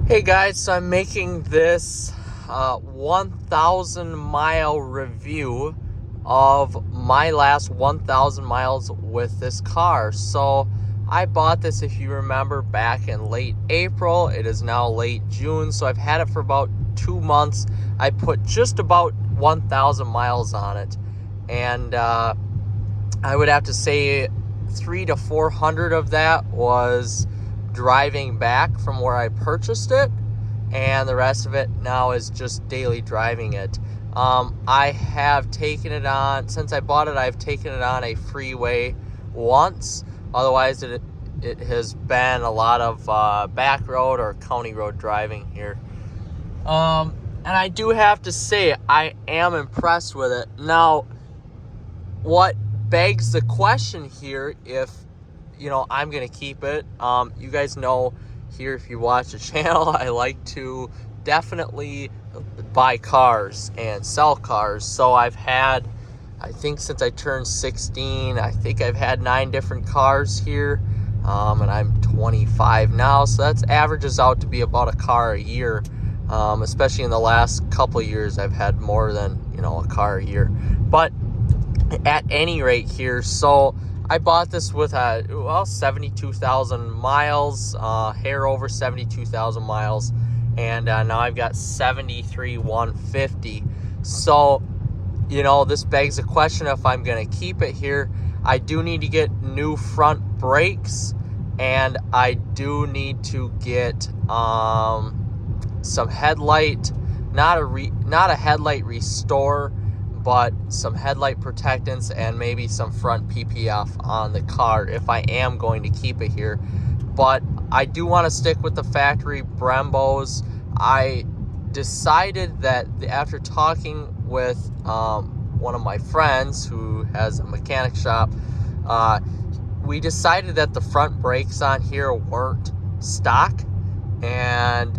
Hey guys, so I'm making this 1,000 mile review of my last 1,000 miles with this car. So I bought this, if you remember, back in late April. It is now late June, so I've had it for about 2 months. I put just about 1,000 miles on it, and I would have to say 300 to 400 of that was driving back from where I purchased it, and the rest of it now is just daily driving it. I have taken it on, since I bought it, I've taken it on a freeway once. Otherwise, it has been a lot of back road or county road driving here. And I do have to say, I am impressed with it. Now, what begs the question here, if I'm gonna keep it. You guys know here, if you watch the channel, I like to definitely buy cars and sell cars. So I've had, I think since I turned 16, I think I've had 9 different cars here, and I'm 25 now, so that's averages out to be about a car a year. Especially in the last couple of years, I've had more than a car a year. But at any rate here, so I bought this with 72,000 miles, hair over 72,000 miles, and now I've got 73,150. So, this begs the question if I'm going to keep it here. I do need to get new front brakes, and I do need to get some headlight, not a headlight restore, but some headlight protectants and maybe some front PPF on the car if I am going to keep it here. But I do want to stick with the factory Brembos. I decided that after talking with one of my friends who has a mechanic shop, we decided that the front brakes on here weren't stock, and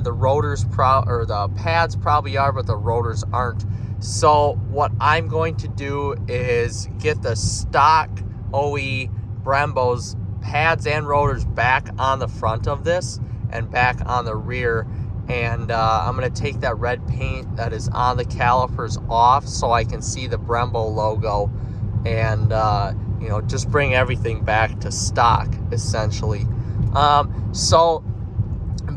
the rotors or the pads probably are, but the rotors aren't. So what I'm going to do is get the stock OE Brembo's pads and rotors back on the front of this and back on the rear, and I'm going to take that red paint that is on the calipers off so I can see the Brembo logo, and just bring everything back to stock essentially. So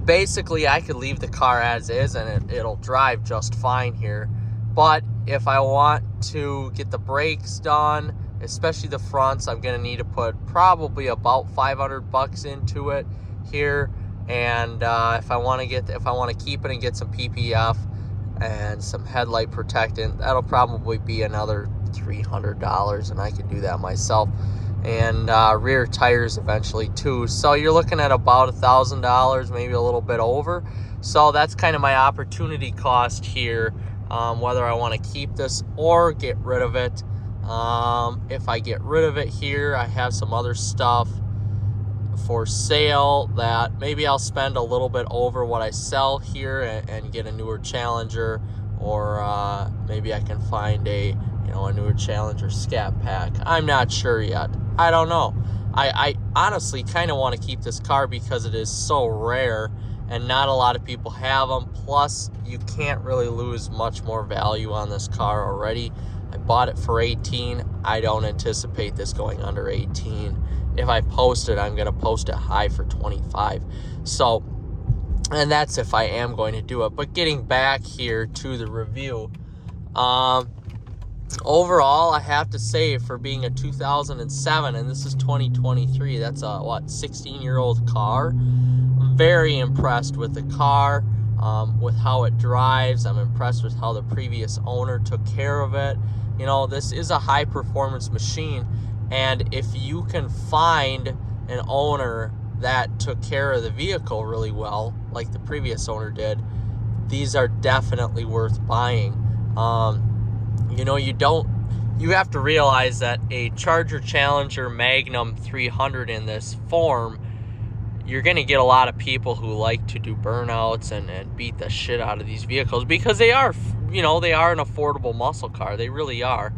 basically I could leave the car as is and it'll drive just fine here. But if I want to get the brakes done, especially the fronts, I'm going to need to put probably about $500 into it here. And if I want to keep it and get some PPF and some headlight protectant, that'll probably be another $300, and I can do that myself. And rear tires eventually too. So you're looking at about $1,000, maybe a little bit over. So that's kind of my opportunity cost here. Whether I want to keep this or get rid of it. If I get rid of it here, I have some other stuff for sale that maybe I'll spend a little bit over what I sell here and get a newer Challenger, or maybe I can find a newer Challenger scat pack. I'm not sure yet. I don't know. I honestly kind of want to keep this car because it is so rare and not a lot of people have them. Plus, you can't really lose much more value on this car already. I bought it for 18. I don't anticipate this going under 18. If I post it, I'm going to post it high for 25. So, and that's if I am going to do it. But getting back here to the review, overall, I have to say, for being a 2007, and this is 2023, that's a 16-year-old car. Very impressed with the car, with how it drives. I'm impressed with how the previous owner took care of it. This is a high performance machine, and if you can find an owner that took care of the vehicle really well, like the previous owner did, these are definitely worth buying. You have to realize that a Charger Challenger Magnum 300 in this form, you're going to get a lot of people who like to do burnouts and beat the shit out of these vehicles because they are, they are an affordable muscle car. They really are.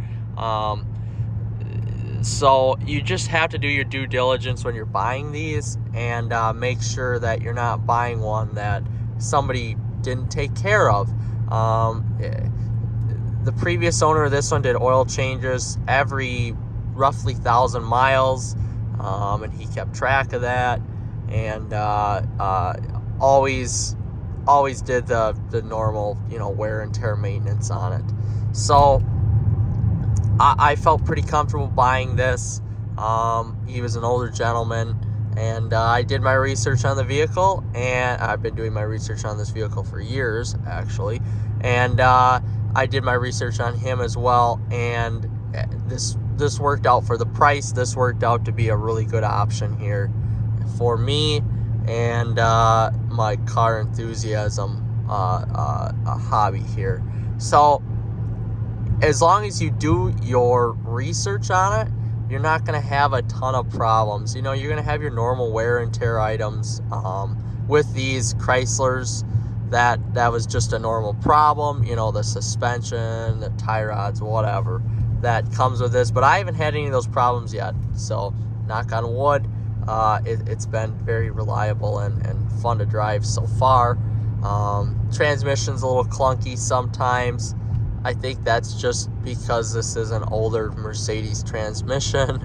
So you just have to do your due diligence when you're buying these, and make sure that you're not buying one that somebody didn't take care of. The previous owner of this one did oil changes every roughly 1,000 miles, and he kept track of that, and always did the normal, wear and tear maintenance on it. So I felt pretty comfortable buying this. He was an older gentleman, and I did my research on the vehicle, and I've been doing my research on this vehicle for years, actually, and I did my research on him as well, and this worked out for the price. This worked out to be a really good option here for me and my car enthusiasm hobby here. So as long as you do your research on it, you're not going to have a ton of problems. You're going to have your normal wear and tear items. With these Chryslers, that was just a normal problem. The suspension, the tie rods, whatever that comes with this. But I haven't had any of those problems yet. So knock on wood, it's been very reliable and fun to drive so far. Transmission's a little clunky sometimes. I think that's just because this is an older Mercedes transmission.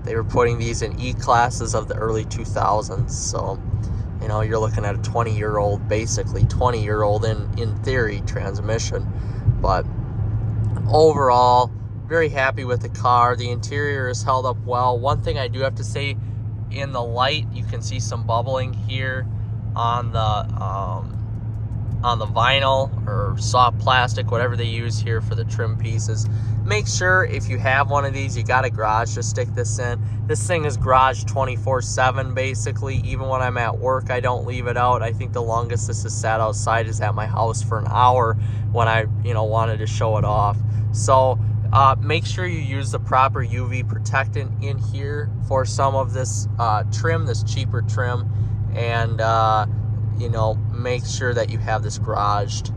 They were putting these in E-classes of the early 2000s. So, you're looking at a 20-year-old, basically 20-year-old in theory transmission. But overall, very happy with the car. The interior is held up well. One thing I do have to say, in the light, you can see some bubbling here on the vinyl or soft plastic, whatever they use here for the trim pieces. Make sure if you have one of these, you got a garage to stick this in. This thing is garage 24/7 basically. Even when I'm at work, I don't leave it out. I think the longest this has sat outside is at my house for an hour when I wanted to show it off. So make sure you use the proper UV protectant in here for some of this trim, this cheaper trim, and make sure that you have this garaged.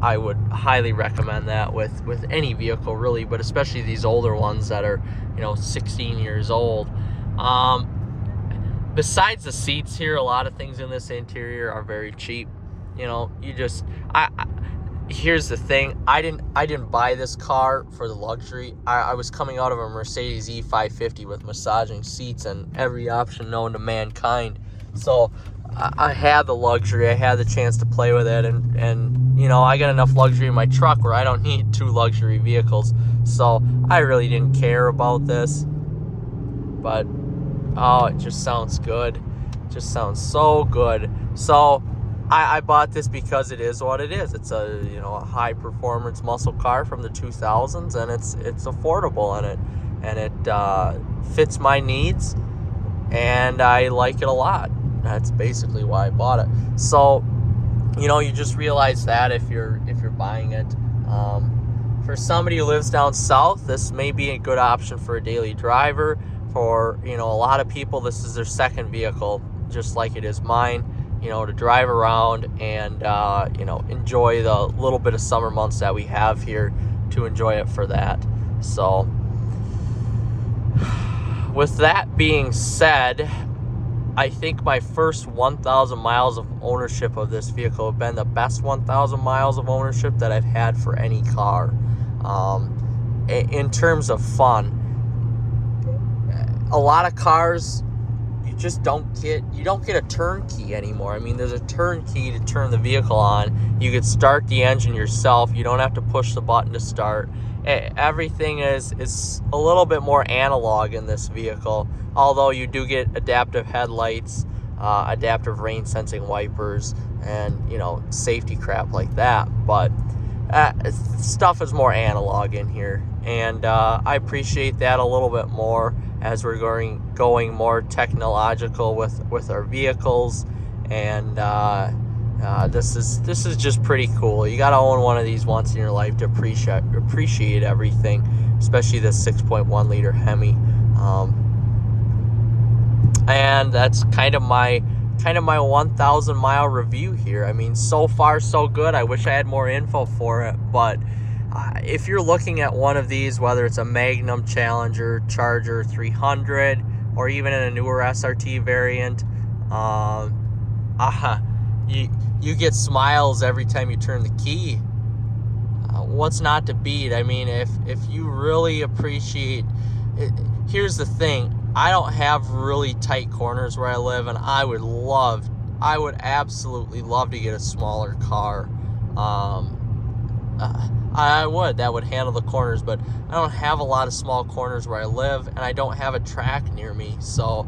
I would highly recommend that with any vehicle really, but especially these older ones that are 16 years old. Besides the seats here, a lot of things in this interior are very cheap. Here's the thing, I didn't buy this car for the luxury. I was coming out of a Mercedes E550 with massaging seats and every option known to mankind. So I had the luxury, I had the chance to play with it, and I got enough luxury in my truck where I don't need two luxury vehicles. So I really didn't care about this. But it just sounds good. It just sounds so good. So I bought this because it is what it is. It's a high performance muscle car from the 2000s, and it's affordable, and it fits my needs, and I like it a lot. That's basically why I bought it. So, you just realize that if you're buying it. For somebody who lives down south, this may be a good option for a daily driver. For, a lot of people, this is their second vehicle, just like it is mine, to drive around and, enjoy the little bit of summer months that we have here, to enjoy it for that. So, with that being said, I think my first 1,000 miles of ownership of this vehicle have been the best 1,000 miles of ownership that I've had for any car. In terms of fun, a lot of cars, you don't get a turnkey anymore. I mean, there's a turnkey to turn the vehicle on. You could start the engine yourself. You don't have to push the button to start. Everything is a little bit more analog in this vehicle, although you do get adaptive headlights, adaptive rain sensing wipers, and safety crap like that. But stuff is more analog in here, and I appreciate that a little bit more as we're going more technological with our vehicles. And this is just pretty cool. You gotta own one of these once in your life to appreciate everything, especially this 6.1 liter Hemi. And that's kind of my 1,000 mile review here. I mean, so far so good. I wish I had more info for it, but if you're looking at one of these, whether it's a Magnum, Challenger, Charger 300, or even in a newer SRT variant, you get smiles every time you turn the key. What's not to beat? I mean, if you really appreciate it, here's the thing. I don't have really tight corners where I live, and I would absolutely love to get a smaller car. That would handle the corners, but I don't have a lot of small corners where I live, and I don't have a track near me. So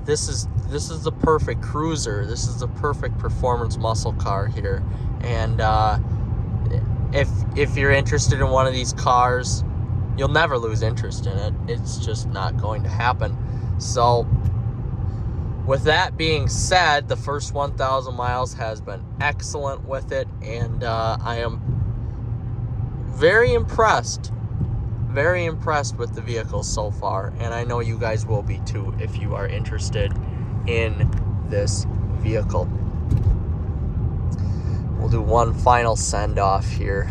this is the perfect cruiser. This is the perfect performance muscle car here. And if you're interested in one of these cars, you'll never lose interest in it. It's just not going to happen. So with that being said, the first 1,000 miles has been excellent with it, and I am very impressed with the vehicle so far, and I know you guys will be too if you are interested in this vehicle. We'll do one final send off here.